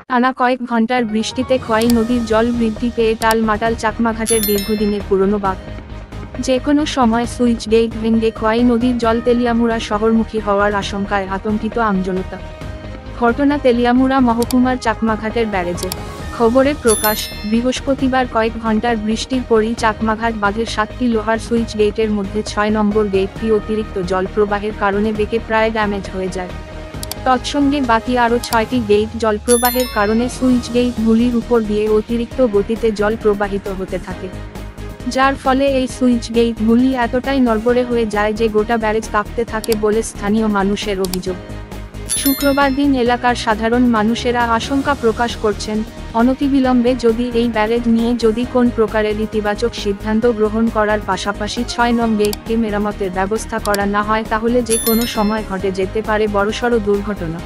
টানা কয়েক ঘন্টার বৃষ্টিতে খোয়াই নদীর জল বৃদ্ধি পেয়ে টালমাটাল চাকমাঘাটের দীর্ঘদিনের পুরনো বাঁধ। যে কোনো সময় সুইচ গেট ভেঙে খোয়াই নদীর জল তেলিয়ামুড়া শহরমুখী হওয়ার আশঙ্কায় আতঙ্কিত আমজনতা। ঘটনা তেলিয়ামুড়া মহকুমার চাকমাঘাটের ব্যারেজে। খবরে প্রকাশ, বৃহস্পতিবার কয়েক ঘন্টার বৃষ্টির পরই চাকমাঘাট বাঁধের 7টি লোহার সুইচ গেটের মধ্যে 6 নম্বর গেটটি অতিরিক্ত জল প্রবাহের কারণে বেঁকে প্রায় ড্যামেজ হয়ে যায়। তৎসঙ্গে বাকি আরও 6টি গেট জলপ্রবাহের কারণে সুইচ গেটগুলির উপর দিয়ে অতিরিক্ত গতিতে জল প্রবাহিত হতে থাকে, যার ফলে এই সুইচ গেটগুলি এতটাই নড়বড়ে হয়ে যায় যে গোটা ব্যারেজ কাঁপতে থাকে বলে স্থানীয় মানুষের অভিযোগ। শুক্রবার দিন এলাকার সাধারণ মানুষেরা আশঙ্কা প্রকাশ করছেন, অনতিবিলম্বে যদি এই ব্যারেজ নিয়ে কোন প্রকারের ইতিবাচক সিদ্ধান্ত গ্রহণ করার পাশাপাশি 6 নং গেটটি মেরামতের ব্যবস্থা করা না হয় তাহলে যে কোনো সময় ঘটে যেতে পারে বড়সড় দুর্ঘটনা।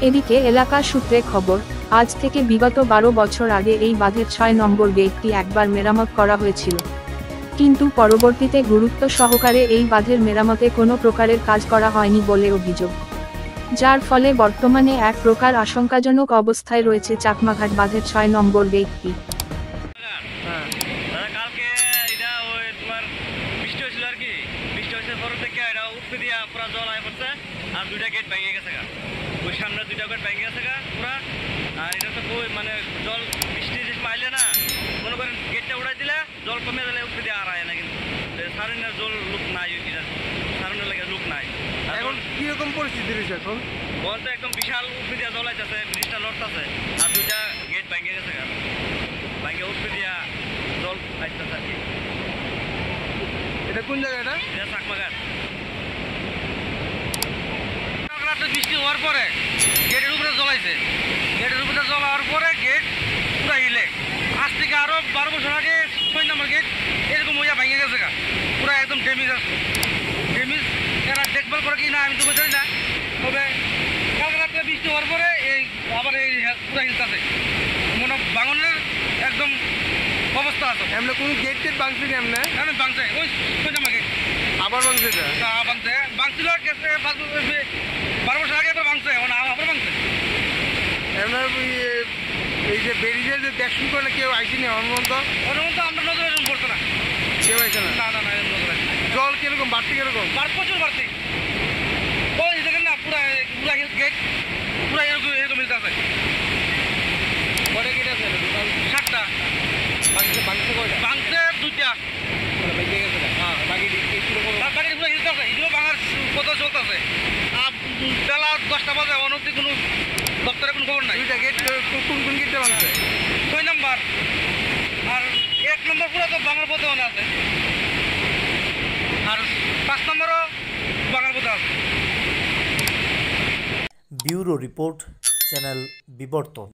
এদিকে এলাকা সূত্রে খবর, আজ থেকে বিগত 12 বছর আগে এই বাঁধের 6 নম্বর গেটটি একবার মেরামত করা হয়েছিল, কিন্তু পরবর্তীতে গুরুত্ব সহকারে এই বাঁধের মেরামতে কোনো প্রকারের কাজ করা হয়নি বলে অভিযোগ, যার ফলে বর্তমানে এক প্রকার আশঙ্কাজনক অবস্থায় রয়েছে চাকমাঘাট বাঁধের 6 নম্বর গেটটি। জল বৃষ্টি মাইলে না মনে করেন গেটটা উড়াই দিলে জল কমে দিলে উপরে দিয়ে আর আয় না, কিন্তু সারেনের জল লোক নাই, সারেনের লাগে লোক নাই। এখন কিরকম পরিস্থিতি রয়েছে এখন? বলতে একদম বিশাল উপরে দিয়া জল আইতেছে, ব্রিজটা লড়তেছে আর 2টা গেট ভেঙে গেছে, ভেঙে উপরে দিয়া জল আইতেছে আর কি। এটা কোন জায়গাটা? এটা চাকমাঘাট। বৃষ্টি হওয়ার পরে গেটের উপরে জ্বলাইছে, গেটের উপরে জল হওয়ার পরে গেট পুরা হিলে। আজ থেকে আরো 12 বছর আগে 6 নম্বর গেট এরকম হইয়া ভেঙে গেছে, পুরা একদম ড্যামেজ আছে। ড্যামেজ এরা দেখভাল করে কি না আমি তো বুঝি না, তবে কালকে রাত্রে বৃষ্টি হওয়ার পরে এই আবার এই পুরা হিলতেছে, মনে ভাঙনের একদম অবস্থা আছে। এমনি কোন গেট টেট ভাঙছে কি? এমনি এমনি ভাঙছে, ওই 6 নম্বর গেট আবার ভাঙছে, ভাঙছে ভাঙছিল গেছে 12 বছর আগে তো ভাঙছে, আবার ভাঙছে। এই যে বেরিয়ে যে দেখুন করে কেউ আইসিনি অনুমন্ত আমরা নজরে পড়ছে না, কেউ আইসে না। না না না, জল কিরকম বাড়তি? কিরকম প্রচুর বাড়তি, ওই দেখেন না পুরা পুরা গেট পুরা এরকম এরকম মিলতে আছে। কয়টা গেট আছে? 7টা। ভাঙছে কয়টা? ভাঙছে 2টা। হ্যাঁ, বাকি পুরো হিলতে আছে, এগুলো ভাঙার কথা চলতেছে। বেলা 10টা বাজে, অনবধি কোনো দপ্তরে কোনো খবর নাই। 2টা গেট কোন গেটটা ভাঙছে? 6 নম্বর আর 1 নম্বর পুরো তো ভাঙার পথে আছে, আর 5 নম্বরও ভাঙার পথে আছে। ব্যুরো রিপোর্ট, চ্যানেল বিবর্তন।